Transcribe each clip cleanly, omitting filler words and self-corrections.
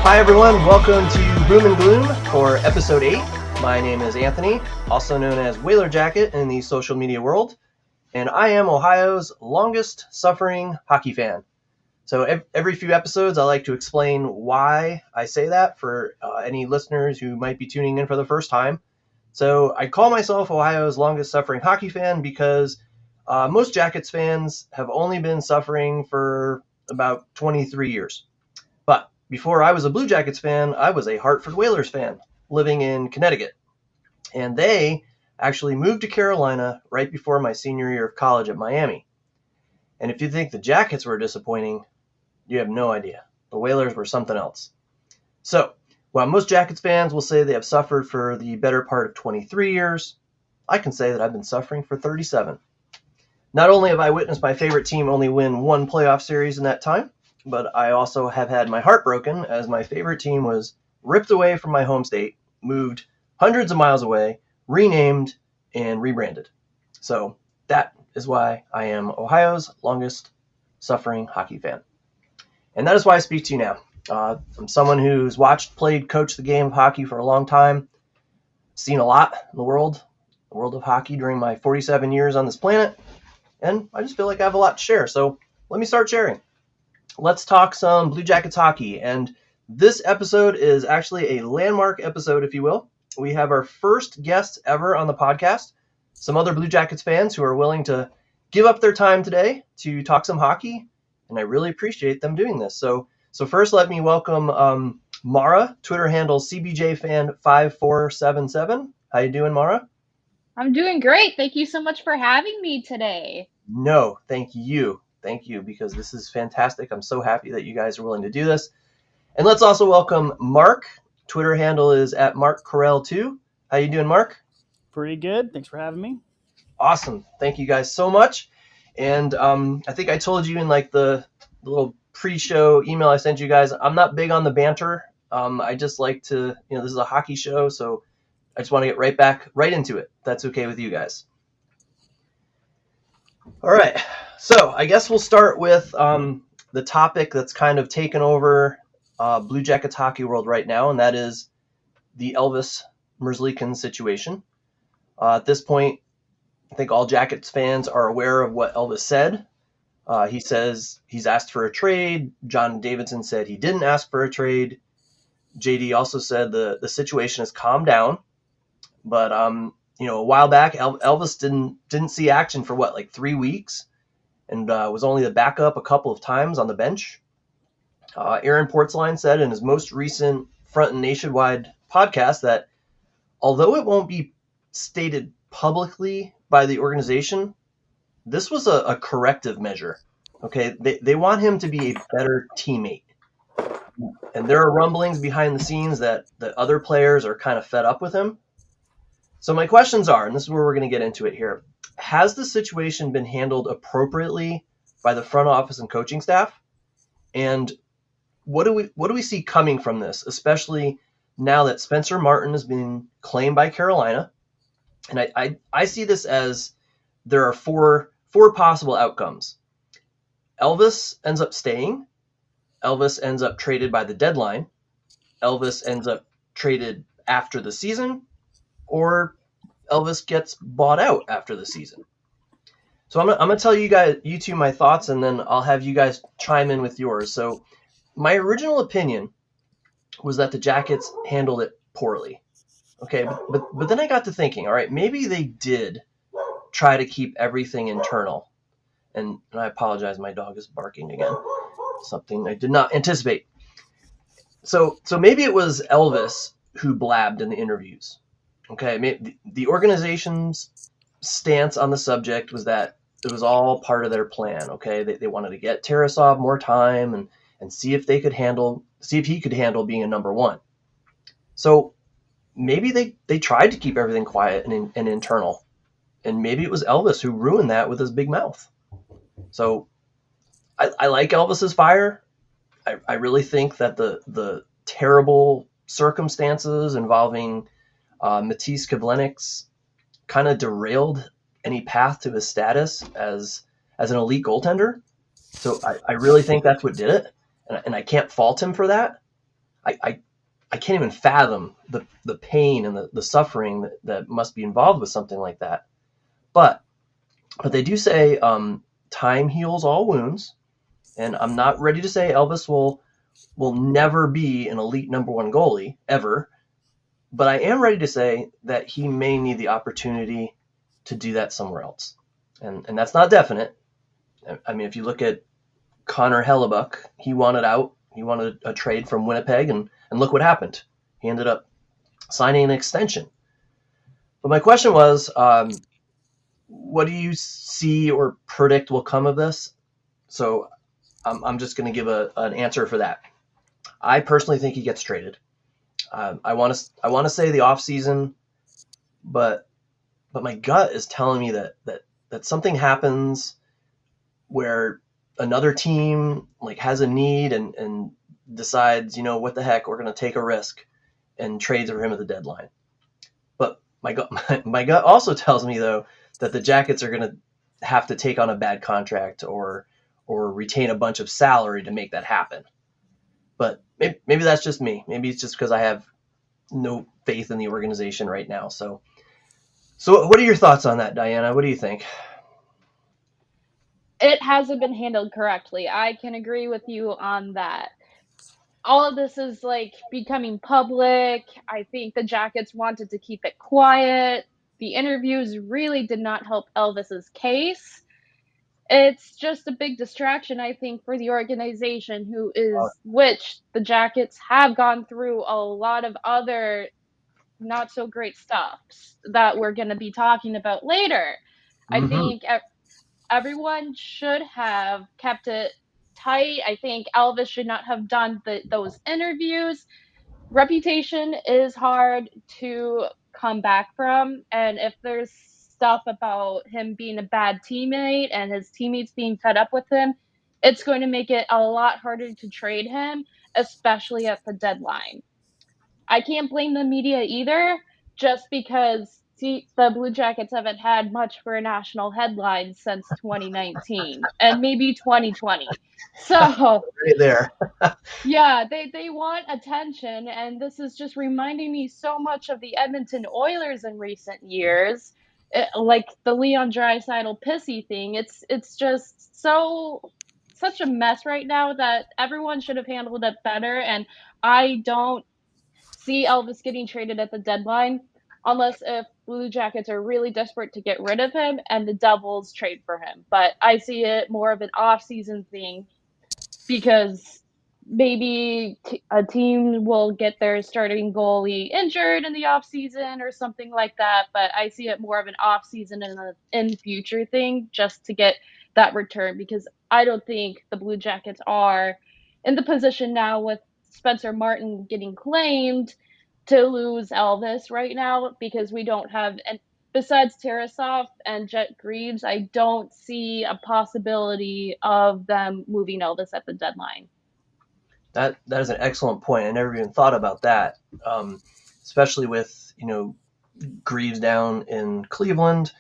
Hi everyone, welcome to Boom and Gloom for episode 8. My name is Anthony, also known as Whaler Jacket in the social media world, and I am Ohio's longest suffering hockey fan. So every few episodes I like to explain why I say that for any listeners who might be tuning in for the first time. So I call myself Ohio's longest suffering hockey fan because most Jackets fans have only been suffering for about 23 years. But before I was a Blue Jackets fan, I was a Hartford Whalers fan living in Connecticut. And they actually moved to Carolina right before my senior year of college at Miami. And if you think the Jackets were disappointing, you have no idea. The Whalers were something else. So, while most Jackets fans will say they have suffered for the better part of 23 years, I can say that I've been suffering for 37. Not only have I witnessed my favorite team only win one playoff series in that time, but I also have had my heart broken as my favorite team was ripped away from my home state, moved hundreds of miles away, renamed, and rebranded. So that is why I am Ohio's longest suffering hockey fan. And that is why I speak to you now. I'm someone who's watched, played, coached the game of hockey for a long time, seen a lot in the world of hockey during my 47 years on this planet, and I just feel like I have a lot to share. So let me start sharing. Let's talk some Blue Jackets hockey. And this episode is actually a landmark episode, if you will. We have our first guest ever on the podcast, some other Blue Jackets fans who are willing to give up their time today to talk some hockey, and I really appreciate them doing this. So first, let me welcome Mara, Twitter handle CBJFan5477. How you doing, Mara? I'm doing great. Thank you so much for having me today. No, thank you. Thank you, because this is fantastic. I'm so happy that you guys are willing to do this. And let's also welcome Mark. Twitter handle is at MarkCorell2. How you doing, Mark? Pretty good. Thanks for having me. Awesome. Thank you guys so much. And I think I told you in like the little pre-show email I sent you guys, I'm not big on the banter. I just like to, this is a hockey show, so I just want to get right into it. That's okay with you guys. All right. So I guess we'll start with the topic that's kind of taken over Blue Jackets hockey world right now, and that is the Elvis situation. At this point, I think all Jackets fans are aware of what Elvis said. He says he's asked for a trade. John Davidson said he didn't ask for a trade. JD also said the situation has calmed down. But, a while back, Elvis didn't see action for, 3 weeks? And was only the backup a couple of times on the bench. Aaron Portzline said in his most recent Front and Nationwide podcast that although it won't be stated publicly by the organization, this was a corrective measure. Okay, they want him to be a better teammate. And there are rumblings behind the scenes that other players are kind of fed up with him. So my questions are, and this is where we're going to get into it here, has the situation been handled appropriately by the front office and coaching staff? And what do we see coming from this, especially now that Spencer Martin has been claimed by Carolina? And I see this as there are four possible outcomes. Elvis ends up staying. Elvis ends up traded by the deadline. Elvis ends up traded after the season. Or Elvis gets bought out after the season. So I'm gonna tell you two my thoughts, and then I'll have you guys chime in with yours. So my original opinion was that the Jackets handled it poorly. Okay, but then I got to thinking, all right, maybe they did try to keep everything internal. And I apologize, my dog is barking again. Something I did not anticipate. So maybe it was Elvis who blabbed in the interviews. Okay, the organization's stance on the subject was that it was all part of their plan. Okay, they wanted to get Tarasov more time and see if he could handle being a number one. So maybe they tried to keep everything quiet and internal, and maybe it was Elvis who ruined that with his big mouth. So I like Elvis's fire. I really think that the terrible circumstances involving Matisse Kivlenic's kind of derailed any path to his status as an elite goaltender. So I really think that's what did it, and I can't fault him for that. I can't even fathom the pain and the suffering that must be involved with something like that. But they do say time heals all wounds, and I'm not ready to say Elvis will never be an elite number one goalie ever, but I am ready to say that he may need the opportunity to do that somewhere else, and that's not definite. I mean, if you look at Connor Hellebuck, he wanted out. He wanted a trade from Winnipeg, and look what happened. He ended up signing an extension. But my question was, what do you see or predict will come of this? So I'm just going to give an answer for that. I personally think he gets traded. I want to say the off season, but my gut is telling me that something happens where another team like has a need and decides, what the heck, we're going to take a risk and trades for him at the deadline. But my gut also tells me though that the Jackets are going to have to take on a bad contract or retain a bunch of salary to make that happen. But maybe that's just me. Maybe it's just because I have no faith in the organization right now. So what are your thoughts on that, Diana? What do you think? It hasn't been handled correctly. I can agree with you on that. All of this is like becoming public. I think the Jackets wanted to keep it quiet. The interviews really did not help Elvis's case. It's just a big distraction, I think, for the organization, which the Jackets have gone through a lot of other not so great stuffs that we're going to be talking about later. I Mm-hmm. think everyone should have kept it tight. I think Elvis should not have done those interviews. Reputation is hard to come back from, and if there's stuff about him being a bad teammate and his teammates being fed up with him, it's going to make it a lot harder to trade him, especially at the deadline. I can't blame the media either, just because the Blue Jackets haven't had much for a national headline since 2019 and maybe 2020. So Right there. yeah, they want attention, and this is just reminding me so much of the Edmonton Oilers in recent years, like the Leon Draisaitl pissy thing. It's just such a mess right now that everyone should have handled it better, and I don't see Elvis getting traded at the deadline unless if Blue Jackets are really desperate to get rid of him and the Devils trade for him. But I see it more of an off-season thing because maybe a team will get their starting goalie injured in the off season or something like that. But I see it more of an off season and an in future thing just to get that return, because I don't think the Blue Jackets are in the position now with Spencer Martin getting claimed to lose Elvis right now, because we don't have, and besides Tarasov and Jet Greaves, I don't see a possibility of them moving Elvis at the deadline. That is an excellent point. I never even thought about that, especially with Greaves down in Cleveland.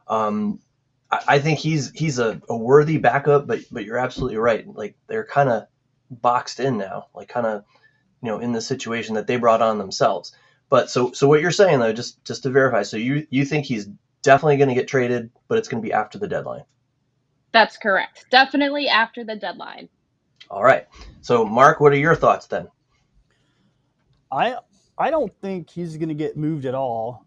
I think he's a worthy backup, but you're absolutely right. Like they're kind of boxed in now, like kind of in the situation that they brought on themselves. But so what you're saying though, just to verify, so you think he's definitely going to get traded, but it's going to be after the deadline. That's correct. Definitely after the deadline. All right. So Mark, what are your thoughts then? I don't think he's going to get moved at all.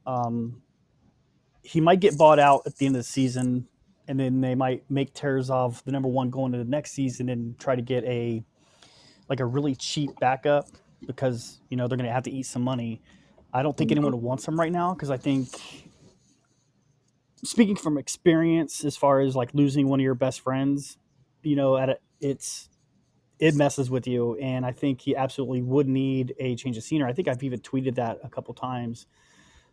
He might get bought out at the end of the season, and then they might make Tarasov the number one going into the next season and try to get a really cheap backup, because they're going to have to eat some money. I don't think anyone wants him right now, because I think, speaking from experience, as far as like losing one of your best friends, it messes with you, and I think he absolutely would need a change of scenery. I think I've even tweeted that a couple times.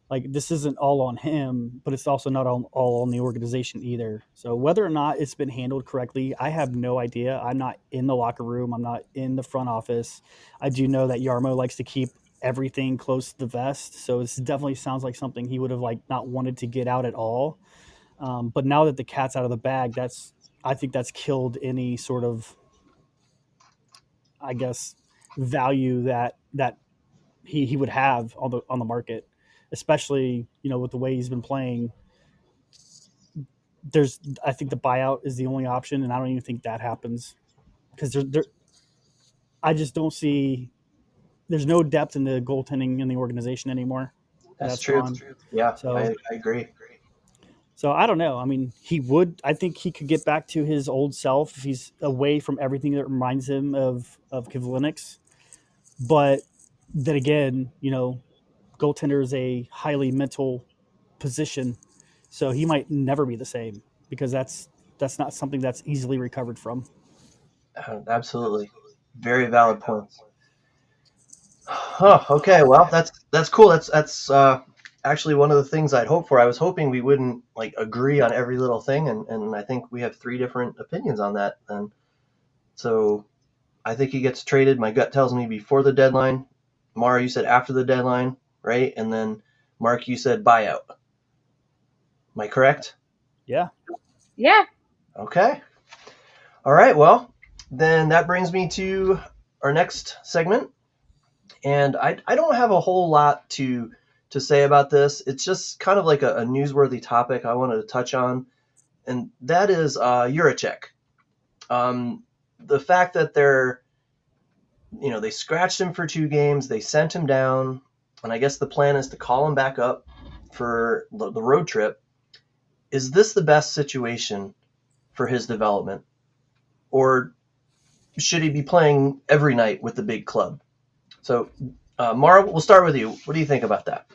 Like, this isn't all on him, but it's also not all on the organization either. So whether or not it's been handled correctly, I have no idea. I'm not in the locker room. I'm not in the front office. I do know that Jarmo likes to keep everything close to the vest, so this definitely sounds like something he would have not wanted to get out at all. But now that the cat's out of the bag, I think that's killed any sort of, I guess, value that he would have on the market, especially with the way he's been playing. I think the buyout is the only option, and I don't even think that happens because I just don't see there's no depth in the goaltending in the organization anymore. That's That's true. gone. Yeah, So I agree. so I don't know. I mean, I think he could get back to his old self if he's away from everything that reminds him of Kivlinix. But then again, goaltender is a highly mental position, so he might never be the same because that's not something that's easily recovered from. Absolutely. Very valid points. Oh, okay. Well, that's cool. That's actually one of the things I'd hoped for. I was hoping we wouldn't like agree on every little thing, and I think we have three different opinions on that. And so I think he gets traded. My gut tells me before the deadline. Mara, you said after the deadline, right? And then Mark, you said buyout. Am I correct? Yeah. Yeah. Okay. All right. Well, then that brings me to our next segment. And I don't have a whole lot to say about this. It's just kind of like a newsworthy topic I wanted to touch on, and that is Jiricek. The fact that they scratched him for 2 games, they sent him down, and I guess the plan is to call him back up for the road trip. Is this the best situation for his development, or should he be playing every night with the big club? So, Mara, we'll start with you. What do you think about that?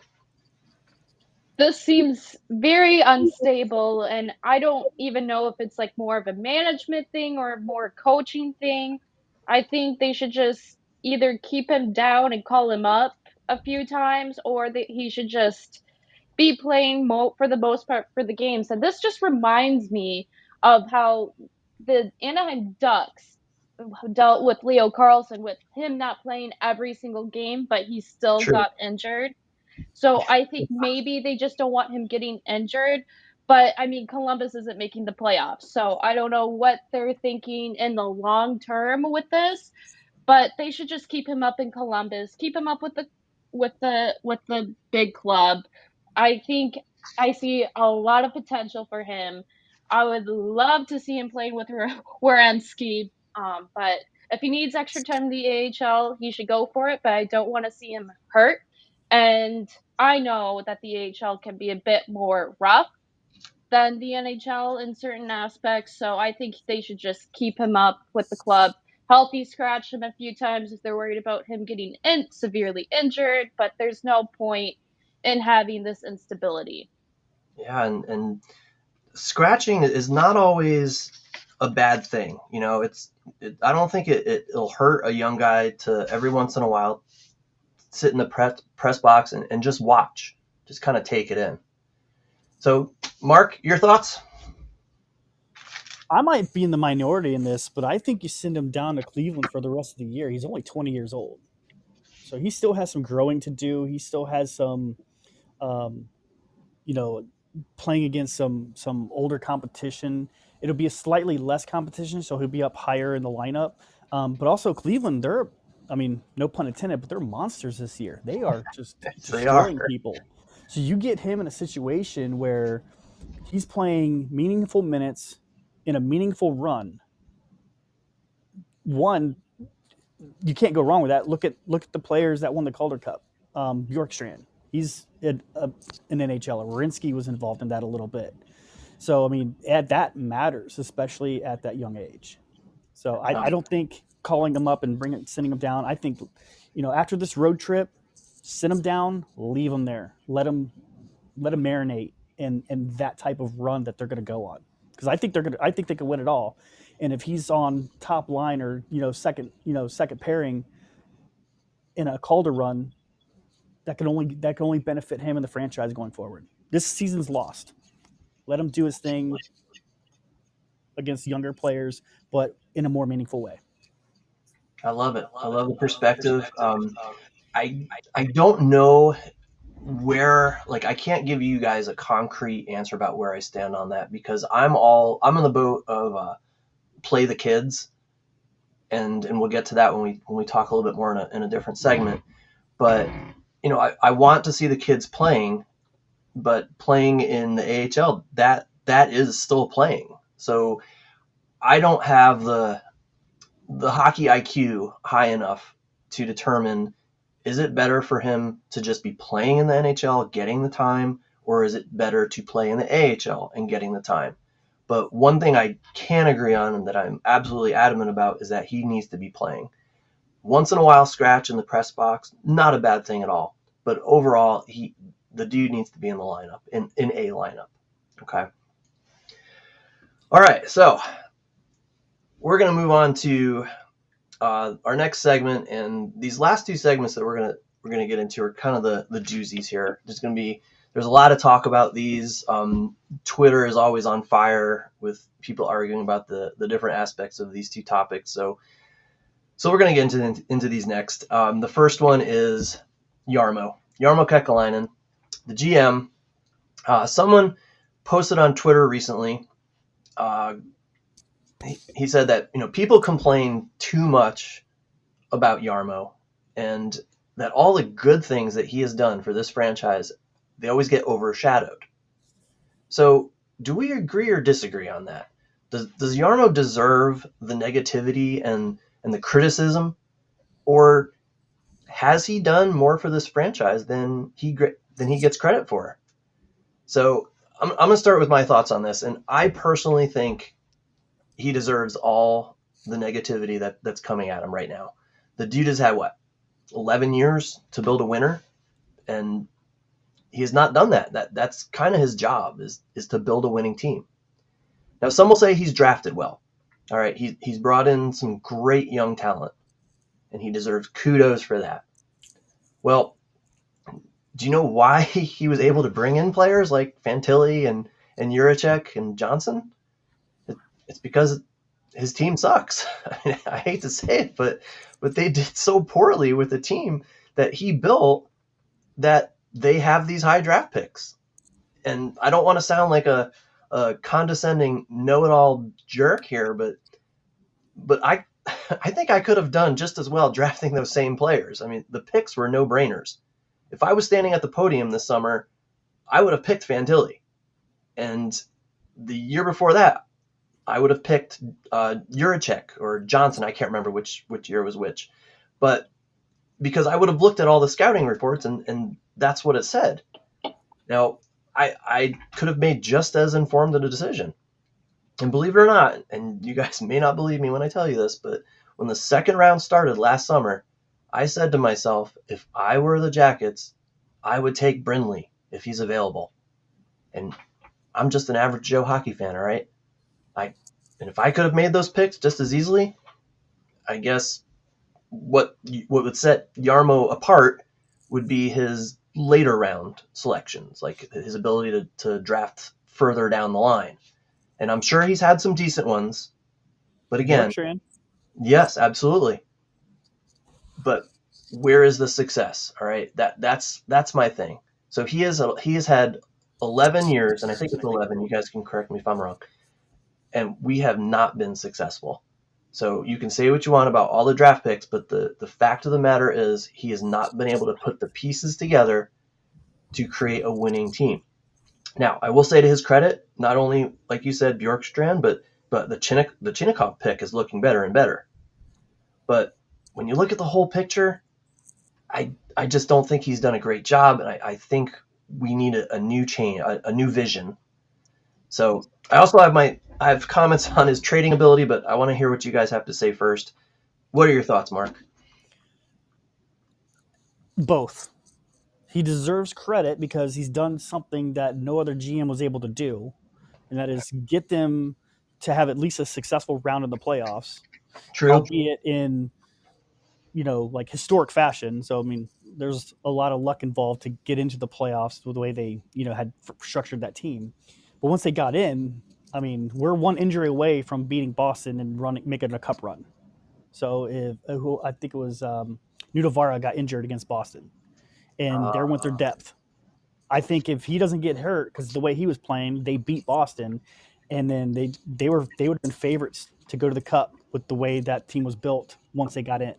This seems very unstable, and I don't even know if it's like more of a management thing or more coaching thing. I think they should just either keep him down and call him up a few times, or that he should just be playing for the most part for the games. And this just reminds me of how the Anaheim Ducks dealt with Leo Carlson, with him not playing every single game, but he still True. got injured. So I think maybe they just don't want him getting injured. But I mean, Columbus isn't making the playoffs. So I don't know what they're thinking in the long term with this, but they should just keep him up in Columbus, keep him up with the big club. I think I see a lot of potential for him. I would love to see him playing with Werenski, but if he needs extra time in the AHL, he should go for it. But I don't want to see him hurt. And I know that the AHL can be a bit more rough than the NHL in certain aspects. So I think they should just keep him up with the club. Healthy, scratch him a few times if they're worried about him getting severely injured, but there's no point in having this instability. Yeah, and scratching is not always a bad thing. I don't think it'll hurt a young guy to every once in a while sit in the press box and just watch, just kind of take it in. So, Mark, your thoughts? I might be in the minority in this, but I think you send him down to Cleveland for the rest of the year. He's only 20 years old. So he still has some growing to do. He still has some um, you know, playing against some older competition. It'll be a slightly less competition, so he'll be up higher in the lineup. But also Cleveland, I mean, no pun intended, but they're monsters this year. They are just They are. destroying people. So you get him in a situation where he's playing meaningful minutes in a meaningful run. One, you can't go wrong with that. Look at the players that won the Calder Cup. Bjorkstrand, he's an NHLer. Werenski was involved in that a little bit. So I mean, that matters, especially at that young age. So I don't think calling him up and sending him down. I think, after this road trip, send him down, leave him there, let him marinate in that type of run that they're going to go on. Because I think they can win it all. And if he's on top line or second pairing in a Calder run, that can only benefit him and the franchise going forward. This season's lost. Let him do his thing against younger players, but in a more meaningful way. I love it. I love the perspective. I don't know where, like, I can't give you guys a concrete answer about where I stand on that because I'm in the boat of play the kids, and we'll get to that when we talk a little bit more in a different segment. But I want to see the kids playing, but playing in the AHL, that is still playing. So I don't have the hockey IQ high enough to determine, is it better for him to just be playing in the NHL, getting the time, or is it better to play in the AHL and getting the time? But one thing I can agree on and that I'm absolutely adamant about is that he needs to be playing. Once in a while, scratch in the press box, not a bad thing at all. But overall, the dude needs to be in the lineup, in a lineup. Okay. All right, so we're going to move on to our next segment, and these last two segments that we're gonna get into are kind of the doozies here. There's a lot of talk about these. Twitter is always on fire with people arguing about the different aspects of these two topics. So we're gonna get into these next. The first one is Jarmo Kekalainen, the GM. Someone posted on Twitter recently. He said that people complain too much about Jarmo, and that all the good things that he has done for this franchise, they always get overshadowed. So do we agree or disagree on that? Does Jarmo deserve the negativity and the criticism, or has he done more for this franchise than he gets credit for? So I'm going to start with my thoughts on this, and I personally think he deserves all the negativity that's coming at him right now. The dude has had 11 years to build a winner, and he has not done that. That's kind of his job is to build a winning team. Now, some will say he's drafted well. All right, he's brought in some great young talent, and he deserves kudos for that. Well, do you know why he was able to bring in players like Fantilli and Jiricek and Johnson? It's because his team sucks. I hate to say it, but they did so poorly with the team that he built that they have these high draft picks. And I don't want to sound like a condescending know-it-all jerk here, but I think I could have done just as well drafting those same players. I mean, the picks were no-brainers. If I was standing at the podium this summer, I would have picked Fantilli. And the year before that, I would have picked Jiricek or Johnson. I can't remember which year was which. But because I would have looked at all the scouting reports and that's what it said. Now, I could have made just as informed a decision. And believe it or not, and you guys may not believe me when I tell you this, but when the second round started last summer, I said to myself, if I were the Jackets, I would take Brindley if he's available. And I'm just an average Joe hockey fan, all right? And if I could have made those picks just as easily, I guess what would set Jarmo apart would be his later round selections, like his ability to draft further down the line. And I'm sure he's had some decent ones. But again, yes, absolutely. But where is the success? All right, that's my thing. So he has had 11 years, and I think it's 11. You guys can correct me if I'm wrong. And we have not been successful. So you can say what you want about all the draft picks, but the fact of the matter is he has not been able to put the pieces together to create a winning team. Now, I will say to his credit, not only, like you said, Bjorkstrand, but the Chinnikov pick is looking better and better. But when you look at the whole picture, I just don't think he's done a great job, and I think we need a new change, a new vision. So I also have comments on his trading ability, but I want to hear what you guys have to say first. What are your thoughts, Mark? Both. He deserves credit because he's done something that no other GM was able to do, and that is get them to have at least a successful round in the playoffs. True. Albeit in, like historic fashion. So, I mean, there's a lot of luck involved to get into the playoffs with the way they, had structured that team. But once they got in, I mean, we're one injury away from beating Boston and making a cup run. So I think it was Nudavara got injured against Boston, and there went their depth. I think if he doesn't get hurt, because the way he was playing, they beat Boston, and then they would have been favorites to go to the cup with the way that team was built once they got in.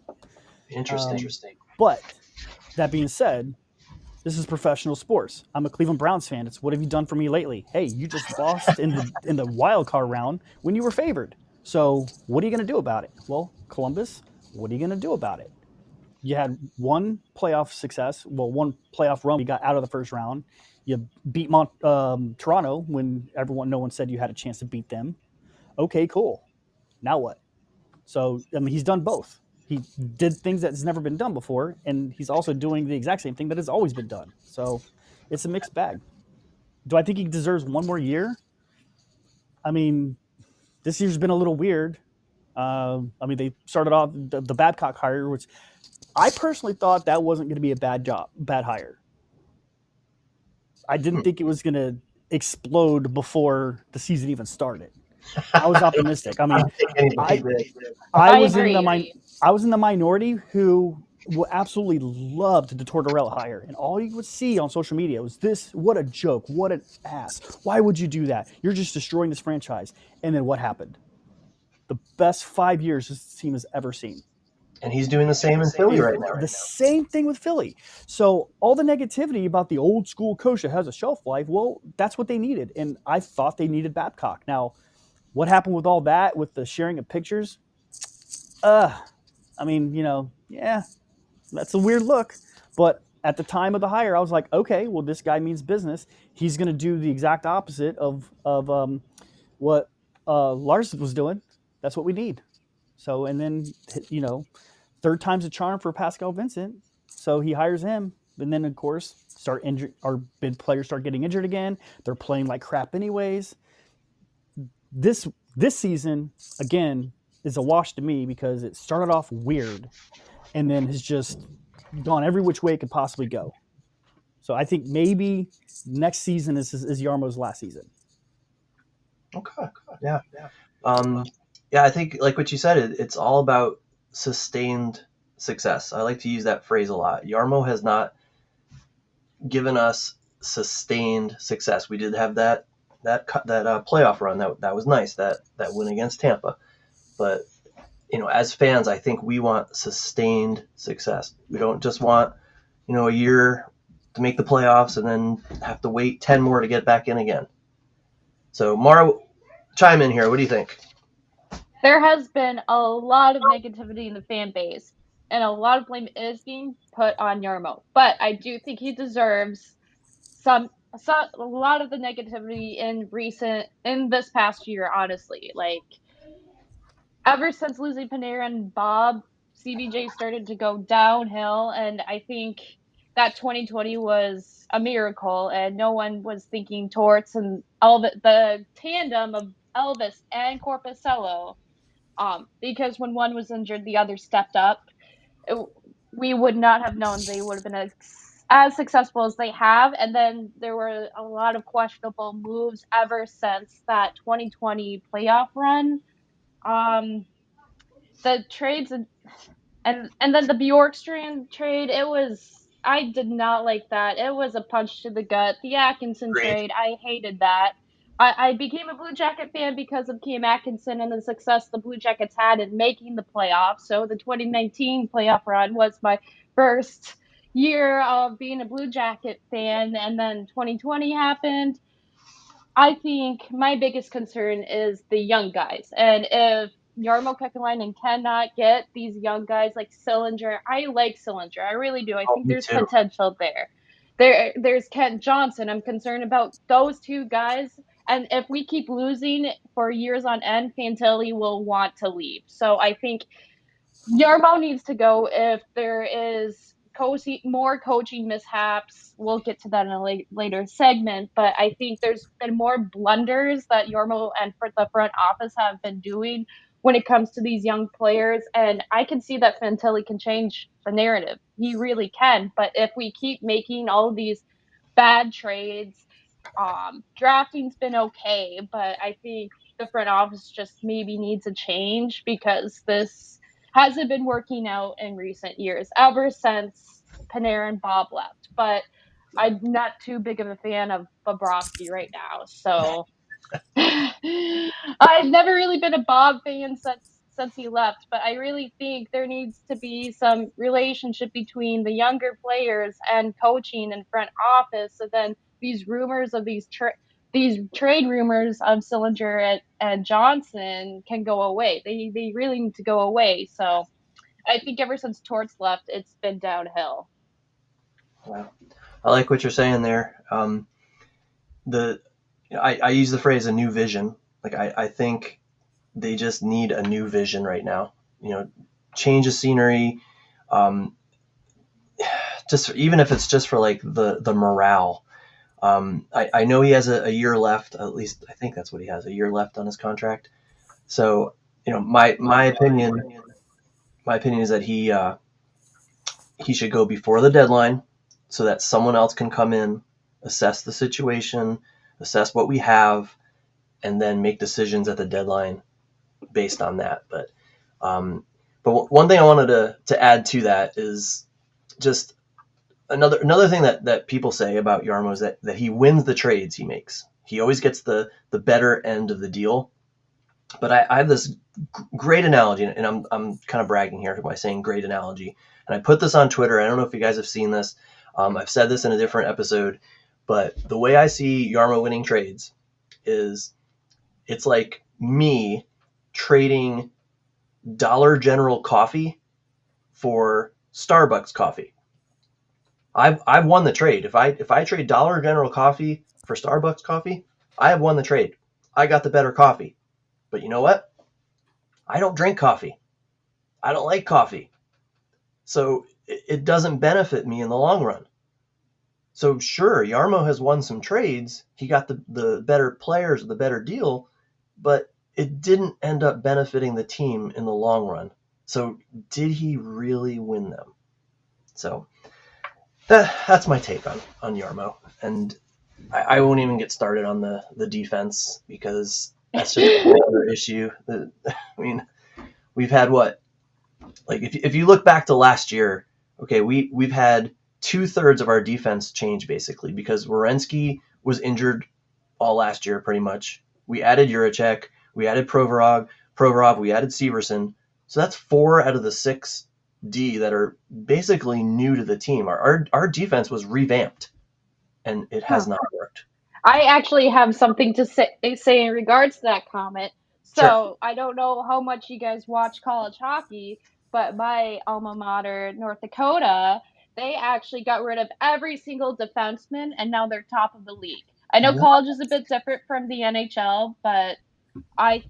Interesting. But that being said, this is professional sports. I'm a Cleveland Browns fan. It's what have you done for me lately? Hey, you just lost in the wild card round when you were favored. So what are you going to do about it? Well, Columbus, what are you going to do about it? You had one playoff success, one playoff run. You got out of the first round. You beat Toronto when no one said you had a chance to beat them. Okay, cool. Now what? So I mean, he's done both. He did things that's never been done before, and he's also doing the exact same thing that has always been done. So it's a mixed bag. Do I think he deserves one more year? I mean, this year's been a little weird. I mean, they started off the Babcock hire, which I personally thought that wasn't going to be a bad hire. I didn't think it was going to explode before the season even started. I was optimistic. I mean, I was in the minority who absolutely loved the Tortorella hire, and all you would see on social media was this: what a joke, what an ass! Why would you do that? You're just destroying this franchise. And then what happened? The best 5 years this team has ever seen. And he's doing the same in Philly right now. The same thing with Philly. So all the negativity about the old school coach that has a shelf life, well, that's what they needed. And I thought they needed Babcock. Now, what happened with all that, with the sharing of pictures? I mean, yeah, that's a weird look. But at the time of the hire, I was like, okay, well, this guy means business. He's going to do the exact opposite of what Lars was doing. That's what we need. So, and then, third time's a charm for Pascal Vincent. So he hires him. And then, of course, our bid players start getting injured again. They're playing like crap anyways. This season, again, is a wash to me because it started off weird and then has just gone every which way it could possibly go. So I think maybe next season is Jarmo's last season. Okay. Yeah. I think, like what you said, it's all about sustained success. I like to use that phrase a lot. Jarmo has not given us sustained success. We did have that playoff run that was nice, that win against Tampa, but as fans, I think we want sustained success. We don't just want a year to make the playoffs and then have to wait 10 more to get back in again. So Mara, chime in here. What do you think? There has been a lot of negativity in the fan base, and a lot of blame is being put on Jarmo. But I do think he deserves a lot of the negativity in this past year, honestly. Like, ever since losing Panarin and Bob, CBJ started to go downhill, and I think that 2020 was a miracle, and no one was thinking Torts and the tandem of Elvis and Corpuscello. Because when one was injured, the other stepped up. We would not have known they would have been as successful as they have. And then there were a lot of questionable moves ever since that 2020 playoff run. The trades and then the Bjorkstrand trade, I did not like that. It was a punch to the gut. The Atkinson trade, I hated that. I became a Blue Jacket fan because of Cam Atkinson and the success the Blue Jackets had in making the playoffs. So the 2019 playoff run was my first year of being a Blue Jacket fan, and then 2020 happened. I think my biggest concern is the young guys. And if Jarmo Kekalainen cannot get these young guys like Sillinger, I like Sillinger. I really do. I think there's potential there. There's Kent Johnson. I'm concerned about those two guys. And if we keep losing for years on end, Fantilli will want to leave. So I think Jarmo needs to go. If there is more coaching mishaps, we'll get to that in a later segment. But I think there's been more blunders that Jarmo and the front office have been doing when it comes to these young players. And I can see that Fantilli can change the narrative. He really can. But if we keep making all of these bad trades, drafting's been okay, but I think the front office just maybe needs a change because this hasn't been working out in recent years, ever since Panarin and Bob left. But I'm not too big of a fan of Bobrovsky right now. So I've never really been a Bob fan since he left, but I really think there needs to be some relationship between the younger players and coaching and front office. So then these rumors of these trade rumors of Sillinger and Johnson can go away. They really need to go away. So I think ever since Torts left, it's been downhill. Wow. I like what you're saying there. I use the phrase "a new vision." Like I think they just need a new vision right now. Change of scenery. Just even if it's just for like the morale. I know he has a year left. At least I think that's what he has, a year left on his contract. So my opinion is that he should go before the deadline so that someone else can come in, assess the situation, assess what we have, and then make decisions at the deadline based on that. But one thing I wanted to add to that is just another thing that people say about Jarmo is that he wins the trades he makes. He always gets the better end of the deal. But I have this great analogy, and I'm kind of bragging here by saying great analogy. And I put this on Twitter. I don't know if you guys have seen this. I've said this in a different episode, but the way I see Jarmo winning trades is it's like me trading Dollar General coffee for Starbucks coffee. I've won the trade. If I trade Dollar General coffee for Starbucks coffee, I have won the trade. I got the better coffee. But you know what? I don't drink coffee. I don't like coffee. So it doesn't benefit me in the long run. So sure, Jarmo has won some trades. He got the better players, the better deal, but it didn't end up benefiting the team in the long run. So did he really win them? So that's my take on Jarmo. And I won't even get started on the defense because that's just another issue. I mean, we've had what? Like if you look back to last year, okay, we've had 2/3 of our defense change basically because Werenski was injured all last year pretty much. We added Jiricek, we added Provorov, we added Severson. So that's 4 out of the 6 D that are basically new to the team. Our defense was revamped, and it has not worked. I actually have something to say in regards to that comment. So Sure. I don't know how much you guys watch college hockey, but my alma mater, North Dakota, they actually got rid of every single defenseman, and now they're top of the league. I know college is a bit different from the NHL, but I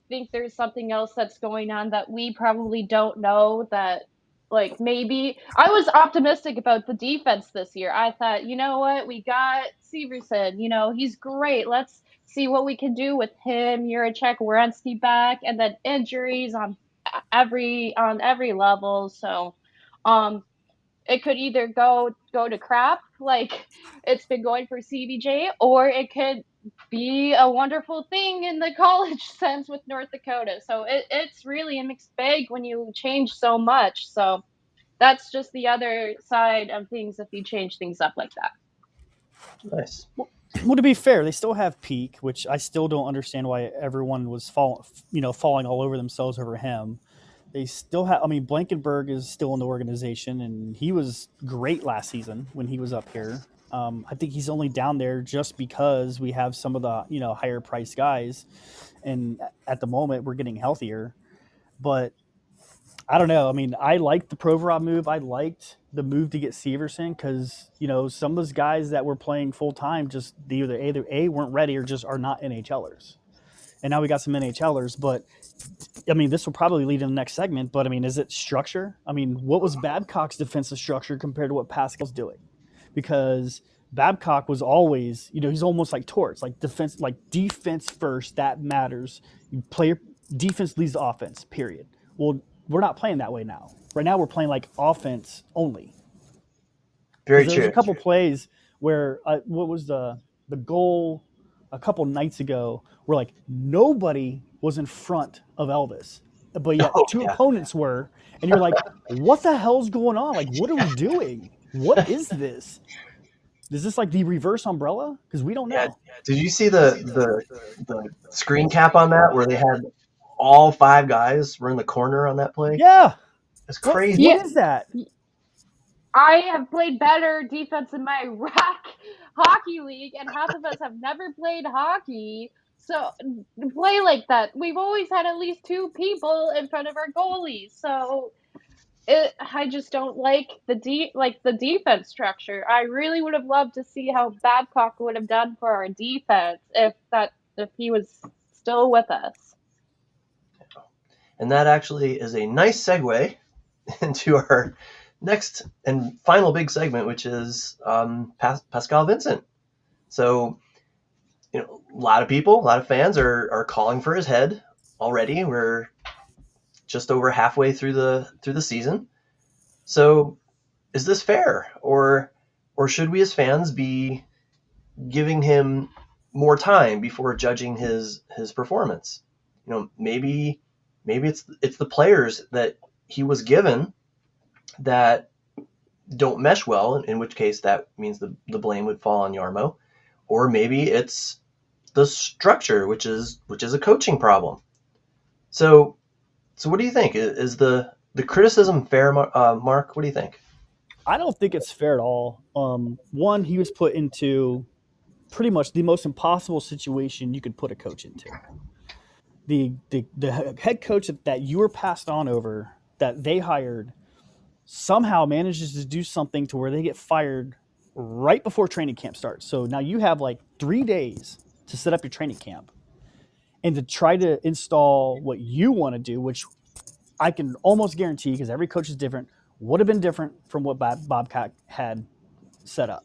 think there's something else that's going on that we probably don't know that like maybe I was optimistic about the defense this year. I thought, you know what, we got Severson, he's great. Let's see what we can do with him. Jiricek, Werenski back, and then injuries on every level. So it could either go to crap like it's been going for CBJ, or it could be a wonderful thing in the college sense with North Dakota. So it's really a mixed bag when you change so much. So that's just the other side of things if you change things up like that. Nice. Well, to be fair, they still have Peak, which I still don't understand why everyone was falling all over themselves over him. They still have, Blankenberg is still in the organization, and he was great last season when he was up here. I think he's only down there just because we have some of the, higher priced guys. And at the moment we're getting healthier, but I don't know. I liked the Provorov move. I liked the move to get Severson because, some of those guys that were playing full time just either A, weren't ready or just are not NHLers. And now we got some NHLers, but this will probably lead in the next segment, but is it structure? What was Babcock's defensive structure compared to what Pascal's doing? Because Babcock was always, he's almost like Torts, like defense first, that matters. You play your defense leads the offense, period. Well, we're not playing that way now. Right now we're playing like offense only. Very true. There's a couple plays where what was the goal a couple nights ago where like nobody was in front of Elvis, but yet two opponents were, and you're like, what the hell's going on? Like, what are we doing? What is this? Is this like the reverse umbrella? Because we don't know. Yeah. Did you see the screen cap on that where they had all 5 guys were in the corner on that play. Yeah. It's crazy. What is that? I have played better defense in my rack hockey league, and half of us have never played hockey. So to play like that, we've always had at least 2 people in front of our goalies. So I just don't like the defense structure. I really would have loved to see how Babcock would have done for our defense if he was still with us. And that actually is a nice segue into our next and final big segment, which is Pascal Vincent. So, a lot of people, a lot of fans are calling for his head already. We're just over halfway through the season. So, is this fair, or should we as fans be giving him more time before judging his performance? Maybe it's the players that he was given that don't mesh well, in which case that means the blame would fall on Jarmo, or maybe it's the structure, which is a coaching problem. So what do you think? Is the criticism fair, Mark? What do you think? I don't think it's fair at all. One, he was put into pretty much the most impossible situation you could put a coach into. The head coach that you were passed on over, that they hired, somehow manages to do something to where they get fired right before training camp starts. So now you have like 3 days to set up your training camp and to try to install what you want to do, which I can almost guarantee, because every coach is different, would have been different from what Bobcat had set up.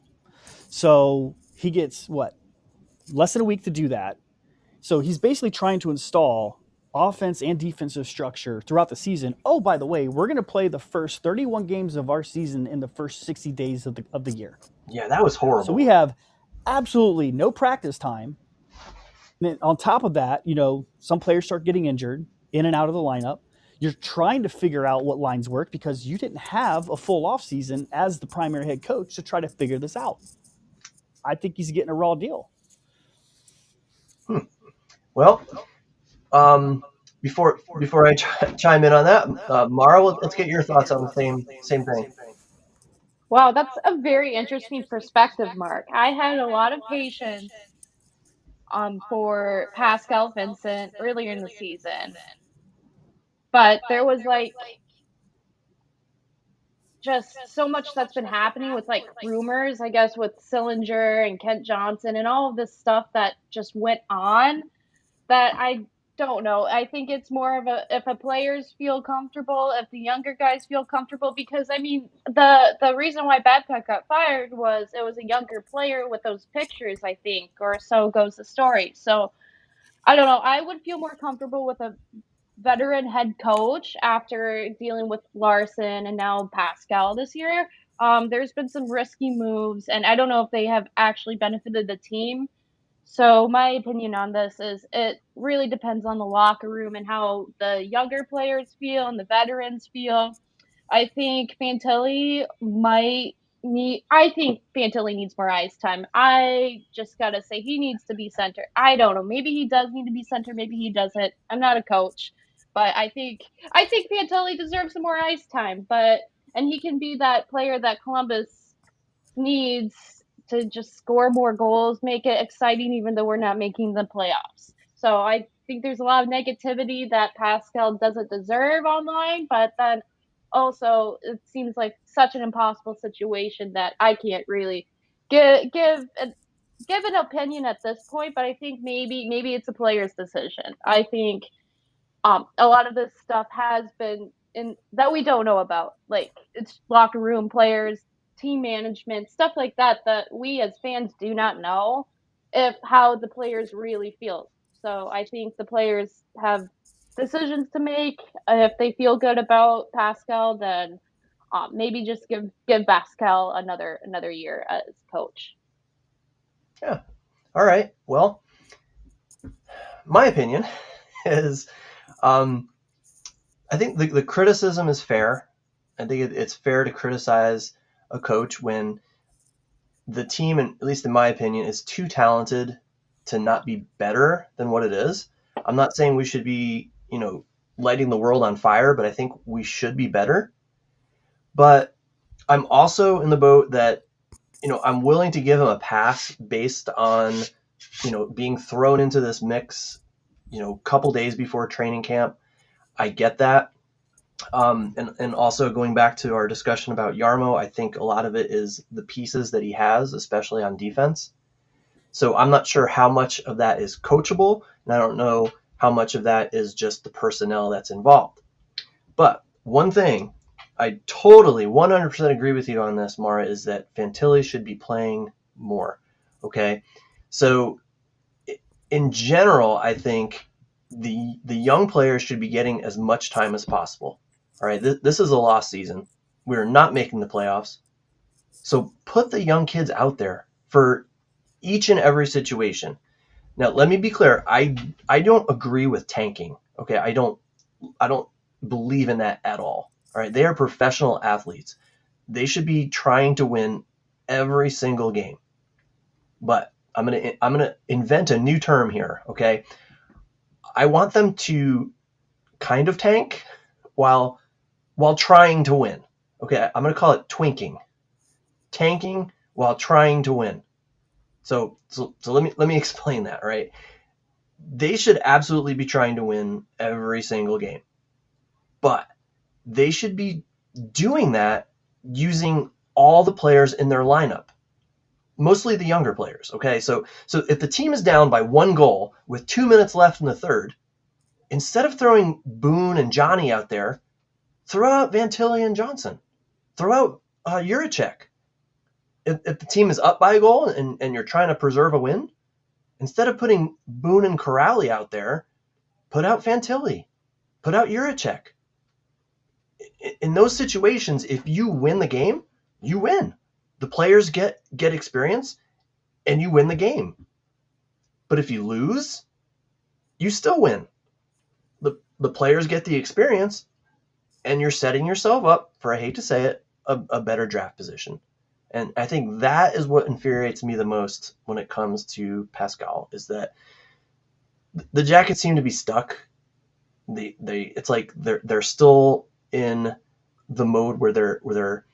So he gets less than a week to do that. So he's basically trying to install offense and defensive structure throughout the season. Oh, by the way, we're going to play the first 31 games of our season in the first 60 days of the year. Yeah, that was horrible. So we have absolutely no practice time. And then on top of that, some players start getting injured in and out of the lineup. You're trying to figure out what lines work because you didn't have a full off season as the primary head coach to try to figure this out. I think he's getting a raw deal. Well, before I chime in on that, Mara, let's get your thoughts on the same thing. Wow, that's a very interesting perspective, Mark. I had a lot of patience for Pascal Vincent earlier in the season, but there was just so much that's been happening with rumors, I guess, with Sillinger and Kent Johnson and all of this stuff that just went on, that I don't know. I think it's more of if the players feel comfortable, if the younger guys feel comfortable, because the reason why Babcock got fired was it was a younger player with those pictures, I think, or so goes the story. So I don't know. I would feel more comfortable with a veteran head coach after dealing with Larson and now Pascal this year. There's been some risky moves, and I don't know if they have actually benefited the team. So my opinion on this is it really depends on the locker room and how the younger players feel and the veterans feel. I think Fantilli needs more ice time. I just gotta say he needs to be center. I don't know. Maybe he does need to be center. Maybe he doesn't. I'm not a coach, but I think Fantilli deserves some more ice time. And he can be that player that Columbus needs to just score more goals, make it exciting, even though we're not making the playoffs. So I think there's a lot of negativity that Pascal doesn't deserve online, but then also it seems like such an impossible situation that I can't really give an opinion at this point. But I think maybe it's a player's decision. I think a lot of this stuff has been in that we don't know about, like it's locker room players, team management, stuff like that we as fans do not know if how the players really feel. So I think the players have decisions to make. If they feel good about Pascal, then maybe just give Pascal another year as coach. Yeah. All right. Well, my opinion is, I think the criticism is fair. I think it's fair to criticize a coach when the team, and at least in my opinion, is too talented to not be better than what it is. I'm not saying we should be lighting the world on fire, but I think we should be better. But I'm also in the boat that, I'm willing to give him a pass based on, being thrown into this mix, a couple days before training camp. I get that. And also going back to our discussion about Jarmo, I think a lot of it is the pieces that he has, especially on defense. So I'm not sure how much of that is coachable, and I don't know how much of that is just the personnel that's involved. But one thing, I totally 100% agree with you on this, Mara, is that Fantilli should be playing more. Okay, so in general, I think the young players should be getting as much time as possible. All right, this is a lost season. We're not making the playoffs. So put the young kids out there for each and every situation. Now, let me be clear. I don't agree with tanking. Okay, I don't believe in that at all. All right, they are professional athletes. They should be trying to win every single game. But I'm gonna invent a new term here. Okay, I want them to kind of tank while trying to win. Okay, I'm gonna call it twinking. Tanking while trying to win. So let me explain that, right? They should absolutely be trying to win every single game. But they should be doing that using all the players in their lineup. Mostly the younger players, okay? So if the team is down by 1 goal with 2 minutes left in the third, instead of throwing Boone and Johnny out there, throw out Fantilli and Johnson. Throw out Jiricek. If the team is up by a goal and you're trying to preserve a win, instead of putting Boone and Corrali out there, put out Fantilli. Put out Jiricek. In those situations, if you win the game, you win. The players get experience, and you win the game. But if you lose, you still win. The players get the experience, and you're setting yourself up for, I hate to say it, a better draft position. And I think that is what infuriates me the most when it comes to Pascal, is that the Jackets seem to be stuck. It's like they're still in the mode where they're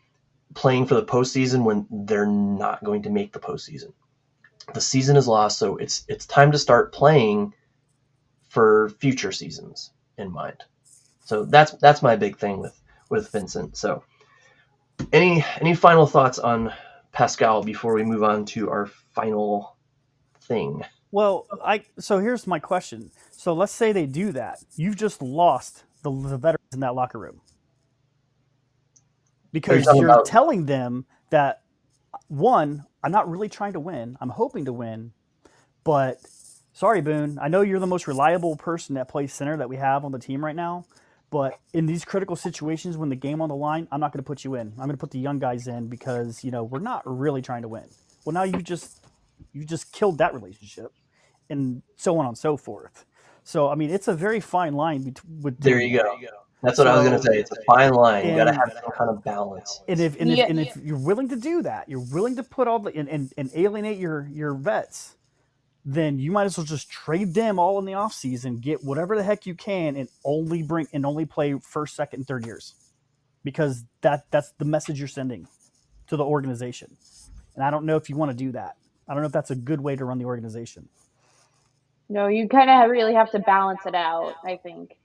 playing for the postseason when they're not going to make the postseason. The season is lost, so it's time to start playing for future seasons in mind. So that's my big thing with Vincent. So any final thoughts on Pascal before we move on to our final thing? Well, so here's my question. So let's say they do that. You've just lost the veterans in that locker room because you're telling them that, one, I'm not really trying to win. I'm hoping to win, but sorry, Boone. I know you're the most reliable person that plays center that we have on the team right now, but in these critical situations when the game on the line, I'm not going to put you in. I'm going to put the young guys in because we're not really trying to win. Well, now you just killed that relationship, and so on and so forth. So I mean, it's a very fine line with. There you go. That's what I was going to say. It's a fine line. You got to have some kind of balance. And if you're willing to do that, you're willing to put all the and alienate your vets, then you might as well just trade them all in the offseason, get whatever the heck you can, and only play first, second, and third years, because that's the message you're sending to the organization. And I don't know if you want to do that. I don't know if that's a good way to run the organization. No, you kind of really have to balance it out, I think.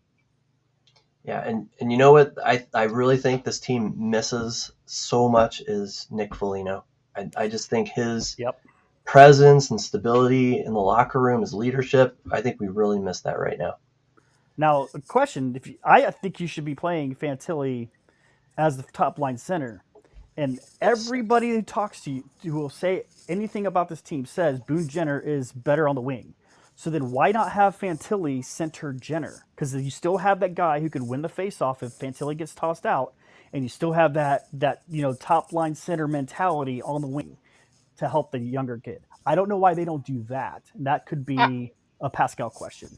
Yeah, and you know what I really think this team misses so much is Nick Foligno. I just think his presence and stability in the locker room, his leadership, I think we really miss that right now. Now, a question: I think you should be playing Fantilli as the top line center, and everybody who talks to you who will say anything about this team says Boone Jenner is better on the wing. So then why not have Fantilli center Jenner? Because you still have that guy who can win the faceoff if Fantilli gets tossed out, and you still have that top line center mentality on the wing to help the younger kid. I don't know why they don't do that. That could be a Pascal question.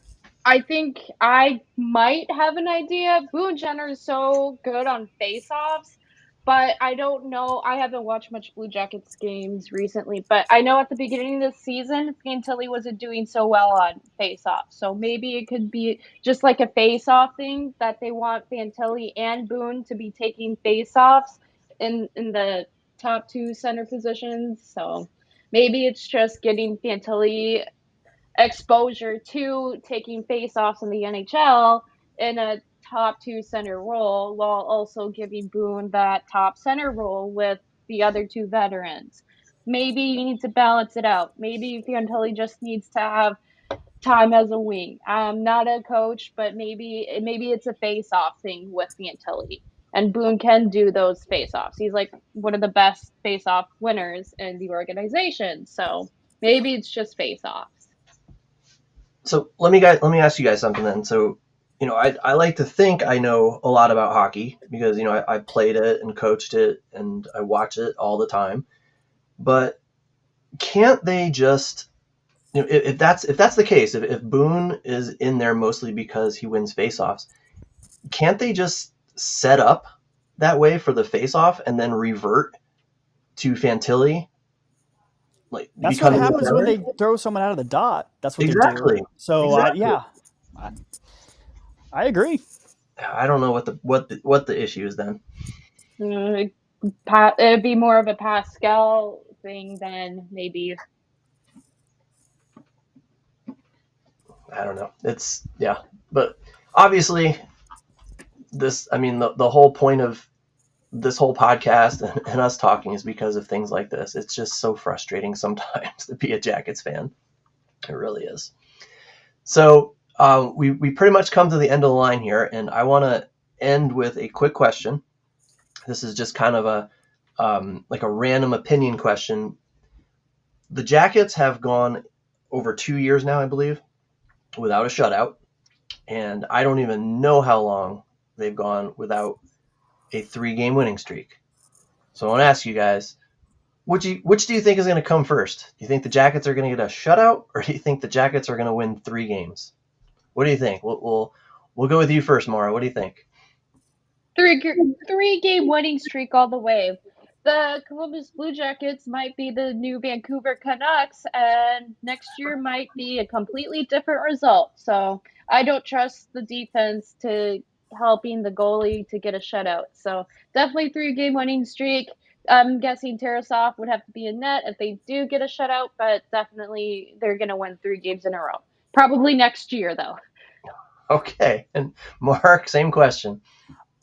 I think I might have an idea. Boone Jenner is so good on faceoffs But I don't know. I haven't watched much Blue Jackets games recently, but I know at the beginning of the season, Fantilli wasn't doing so well on face-off. So maybe it could be just like a face-off thing that they want Fantilli and Boone to be taking face-offs in the top two center positions. So maybe it's just getting Fantilli exposure to taking face-offs in the NHL in a top two center role while also giving Boone that top center role with the other two veterans. Maybe you need to balance it out. Maybe Fiantelli just needs to have time as a wing. I'm not a coach, but maybe it's a face-off thing with Fiantelli. And Boone can do those face-offs. He's like one of the best face-off winners in the organization. So maybe it's just face-offs. So let me ask you guys something then. So, I like to think I know a lot about hockey because, I played it and coached it and I watch it all the time. But can't they just, if that's the case, if Boone is in there mostly because he wins faceoffs, can't they just set up that way for the faceoff and then revert to Fantilli? Like That's what happens when they throw someone out of the dot. That's what they do. So exactly. I agree. I don't know what the issue is then. It'd be more of a Pascal thing than maybe. I don't know. It's but obviously the whole point of this whole podcast and us talking is because of things like this. It's just so frustrating sometimes to be a Jackets fan. It really is. So we pretty much come to the end of the line here, and I want to end with a quick question. This is just kind of a random opinion question. The Jackets have gone over 2 years now, I believe, without a shutout, and I don't even know how long they've gone without a 3-game winning streak. So I want to ask you guys, which do you think is going to come first? Do you think the Jackets are going to get a shutout, or do you think the Jackets are going to win 3 games? What do you think? We'll go with you first, Maura. What do you think? 3-game winning streak all the way. The Columbus Blue Jackets might be the new Vancouver Canucks, and next year might be a completely different result. So I don't trust the defense to helping the goalie to get a shutout. So definitely 3-game winning streak. I'm guessing Tarasov would have to be in net if they do get a shutout, but definitely they're going to win 3 games in a row. Probably next year, though. Okay. And Mark, same question.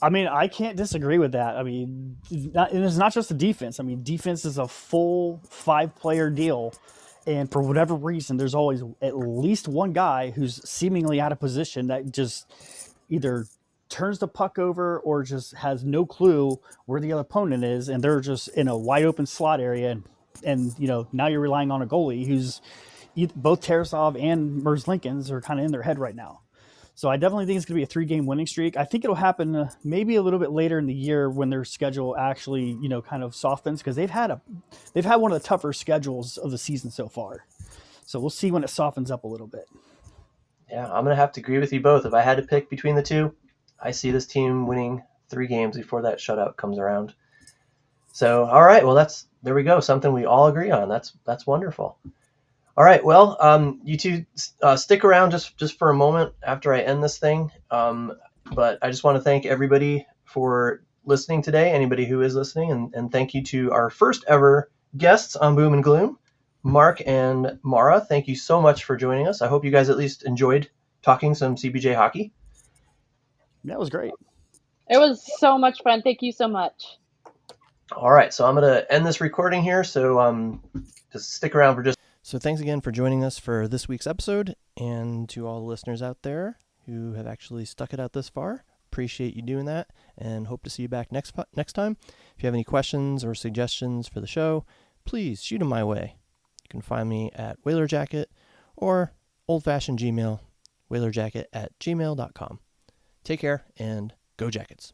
I mean, I can't disagree with that. I mean, it's not just the defense. I mean, defense is a full 5-player deal. And for whatever reason, there's always at least one guy who's seemingly out of position that just either turns the puck over or just has no clue where the other opponent is. And they're just in a wide open slot area. And now you're relying on a goalie who's both Tarasov and Merzlikins are kind of in their head right now. So I definitely think it's going to be a 3-game winning streak. I think it'll happen maybe a little bit later in the year when their schedule actually, kind of softens, because they've had one of the tougher schedules of the season so far. So we'll see when it softens up a little bit. Yeah, I'm going to have to agree with you both. If I had to pick between the two, I see this team winning 3 games before that shutout comes around. So, all right, well, there we go. Something we all agree on. That's wonderful. All right, well, you two stick around just for a moment after I end this thing. But I just want to thank everybody for listening today, anybody who is listening, and thank you to our first ever guests on Boom and Gloom, Mark and Mara. Thank you so much for joining us. I hope you guys at least enjoyed talking some CBJ hockey. That was great. It was so much fun. Thank you so much. All right, so I'm going to end this recording here, so just stick around for just... So thanks again for joining us for this week's episode, and to all the listeners out there who have actually stuck it out this far, appreciate you doing that, and hope to see you back next time. If you have any questions or suggestions for the show, please shoot them my way. You can find me at Whaler Jacket or old-fashioned Gmail, whalerjacket@gmail.com. Take care, and go Jackets.